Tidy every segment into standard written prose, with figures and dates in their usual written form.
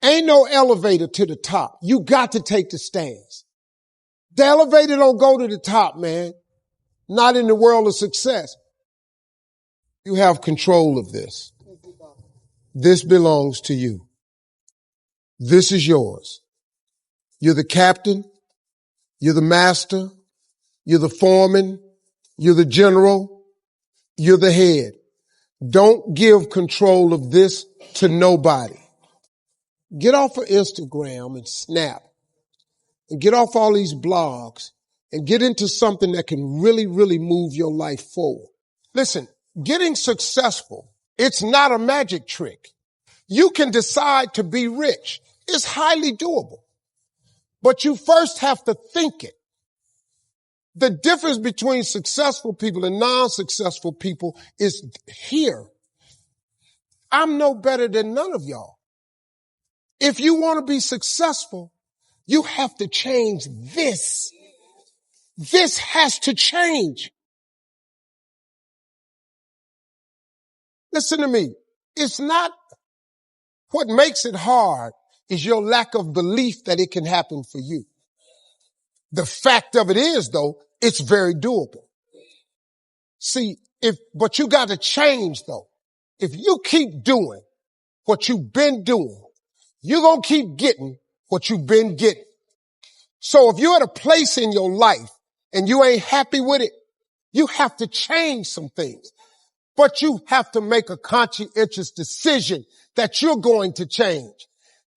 Ain't no elevator to the top. You got to take the stairs. The elevator don't go to the top, man. Not in the world of success. You have control of this. This belongs to you. This is yours. You're the captain. You're the master. You're the foreman. You're the general. You're the head. Don't give control of this to nobody. Get off of Instagram and Snap and get off all these blogs and get into something that can really, really move your life forward. Listen, getting successful, it's not a magic trick. You can decide to be rich. It's highly doable. But you first have to think it. The difference between successful people and non-successful people is here. I'm no better than none of y'all. If you want to be successful, you have to change this. This has to change. Listen to me. It's not what makes it hard is your lack of belief that it can happen for you. The fact of it is, though, it's very doable. See, but you got to change, though. If you keep doing what you've been doing, you're going to keep getting what you've been getting. So if you're at a place in your life and you ain't happy with it, you have to change some things. But you have to make a conscientious decision that you're going to change.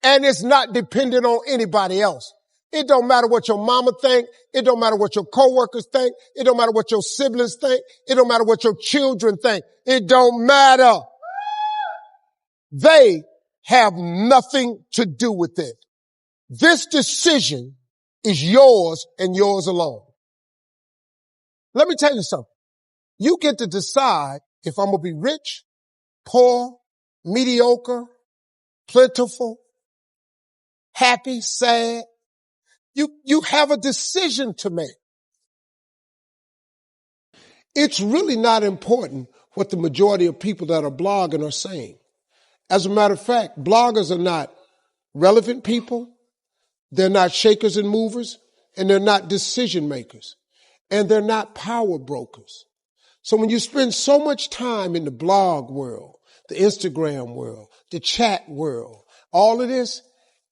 And it's not dependent on anybody else. It don't matter what your mama think. It don't matter what your coworkers think. It don't matter what your siblings think. It don't matter what your children think. It don't matter. They have nothing to do with it. This decision is yours and yours alone. Let me tell you something. You get to decide if I'm going to be rich, poor, mediocre, plentiful, happy, sad. You have a decision to make. It's really not important what the majority of people that are blogging are saying. As a matter of fact, bloggers are not relevant people. They're not shakers and movers, and they're not decision makers, and they're not power brokers. So when you spend so much time in the blog world, the Instagram world, the chat world, all of this,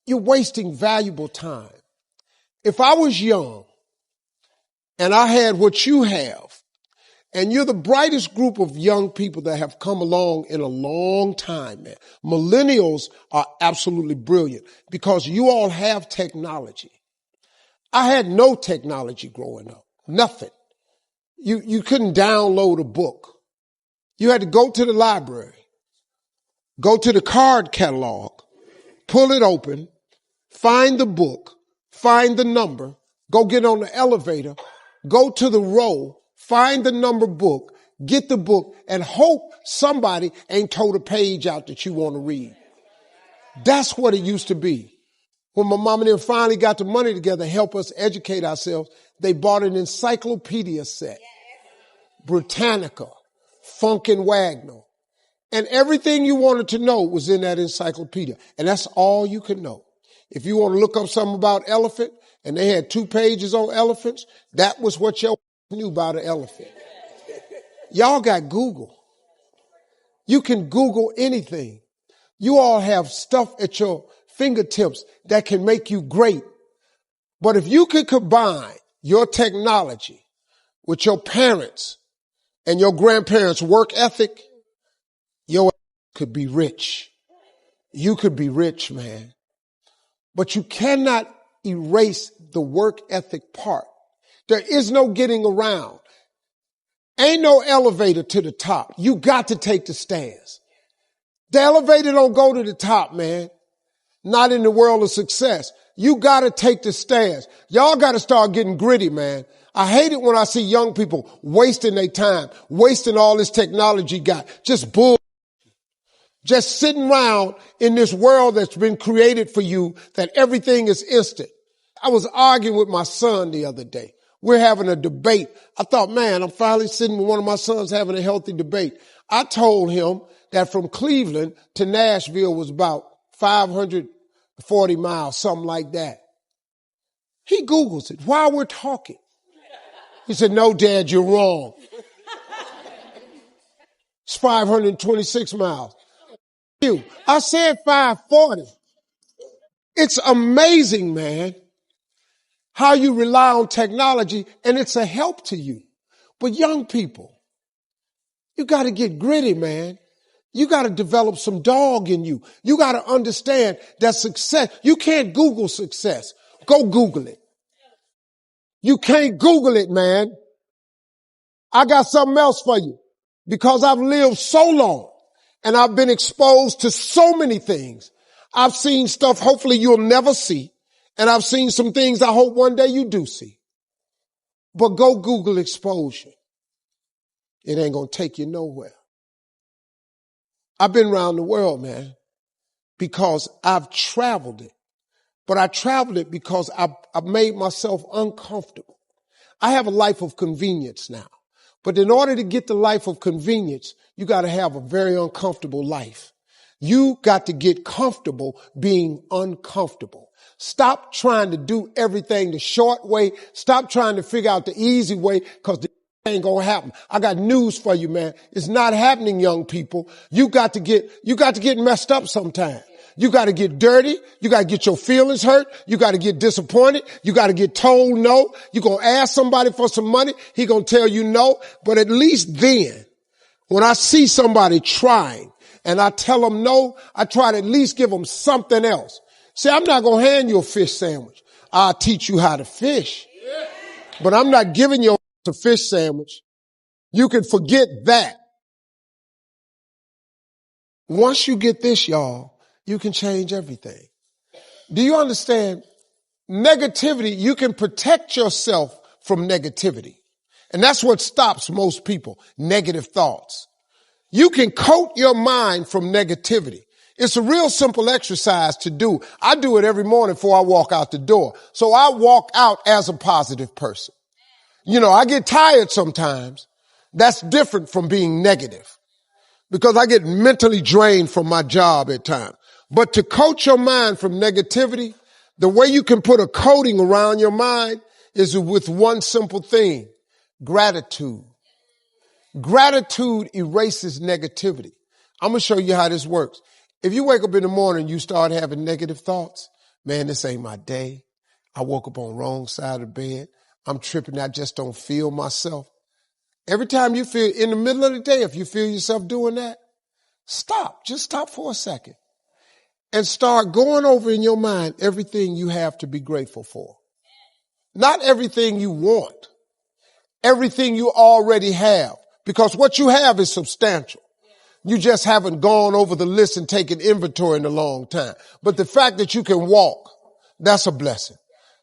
you're wasting valuable time. If I was young and I had what you have, and you're the brightest group of young people that have come along in a long time, man. Millennials are absolutely brilliant because you all have technology. I had no technology growing up. Nothing. You couldn't download a book. You had to go to the library, go to the card catalog, pull it open, find the book, find the number, go get on the elevator, go to the row, find the number book, get the book, and hope somebody ain't told a page out that you want to read. That's what it used to be. When my mom and them finally got the money together to help us educate ourselves, they bought an encyclopedia set, Britannica, Funkin' Wagner, and everything you wanted to know was in that encyclopedia. And that's all you could know. If you want to look up something about elephant, and they had 2 pages on elephants, that was what your knew about an elephant. Y'all got Google. You can Google anything. You all have stuff at your fingertips that can make you great. But if you could combine your technology with your parents and your grandparents' work ethic, your could be rich. You could be rich, man. But you cannot erase the work ethic part. There is no getting around. Ain't no elevator to the top. You got to take the stairs. The elevator don't go to the top, man. Not in the world of success. You got to take the stairs. Y'all got to start getting gritty, man. I hate it when I see young people wasting their time, wasting all this technology got. Just bull. Just sitting around in this world that's been created for you that everything is instant. I was arguing with my son the other day. We're having a debate. I thought, man, I'm finally sitting with one of my sons having a healthy debate. I told him that from Cleveland to Nashville was about 500 40 miles, something like that. He Googles it while we're talking. He said, no, Dad, you're wrong. It's 526 miles. I said 540. It's amazing, man, how you rely on technology and it's a help to you. But young people, you got to get gritty, man. You got to develop some dog in you. You got to understand that success, you can't Google success. Go Google it. You can't Google it, man. I got something else for you. Because I've lived so long and I've been exposed to so many things. I've seen stuff hopefully you'll never see. And I've seen some things I hope one day you do see. But go Google exposure. It ain't going to take you nowhere. I've been around the world, man, because I've traveled it. But I traveled it because I've made myself uncomfortable. I have a life of convenience now. But in order to get the life of convenience, you got to have a very uncomfortable life. You got to get comfortable being uncomfortable. Stop trying to do everything the short way. Stop trying to figure out the easy way because the ain't gonna happen. I got news for you, man. It's not happening, young people. You got to get messed up sometime. You got to get dirty. You got to get your feelings hurt. You got to get disappointed. You got to get told no. You're going to ask somebody for some money. He going to tell you no. But at least then, when I see somebody trying and I tell them no, I try to at least give them something else. See, I'm not going to hand you a fish sandwich. I'll teach you how to fish. But I'm not giving you a fish sandwich. You can forget that. Once you get this, y'all, you can change everything. Do you understand? Negativity, you can protect yourself from negativity. And that's what stops most people, negative thoughts. You can coat your mind from negativity. It's a real simple exercise to do. I do it every morning before I walk out the door. So I walk out as a positive person. You know, I get tired sometimes. That's different from being negative because I get mentally drained from my job at times. But to coat your mind from negativity, the way you can put a coating around your mind is with one simple thing, gratitude. Gratitude erases negativity. I'm going to show you how this works. If you wake up in the morning and you start having negative thoughts, man, this ain't my day. I woke up on the wrong side of the bed. I'm tripping. I just don't feel myself. Every time you feel in the middle of the day, if you feel yourself doing that, stop. Just stop for a second. And start going over in your mind everything you have to be grateful for. Not everything you want. Everything you already have. Because what you have is substantial. You just haven't gone over the list and taken inventory in a long time. But the fact that you can walk, that's a blessing.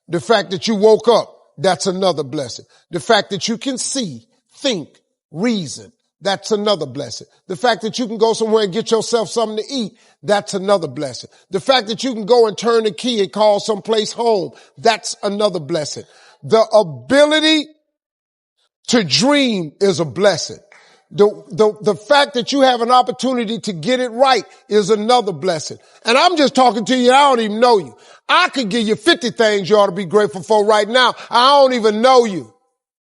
The fact that you woke up, that's another blessing. The fact that you can see, think, reason, that's another blessing. The fact that you can go somewhere and get yourself something to eat, that's another blessing. The fact that you can go and turn the key and call someplace home, that's another blessing. The ability to dream is a blessing. The fact that you have an opportunity to get it right is another blessing. And I'm just talking to you, I don't even know you. I could give you 50 things you ought to be grateful for right now. I don't even know you.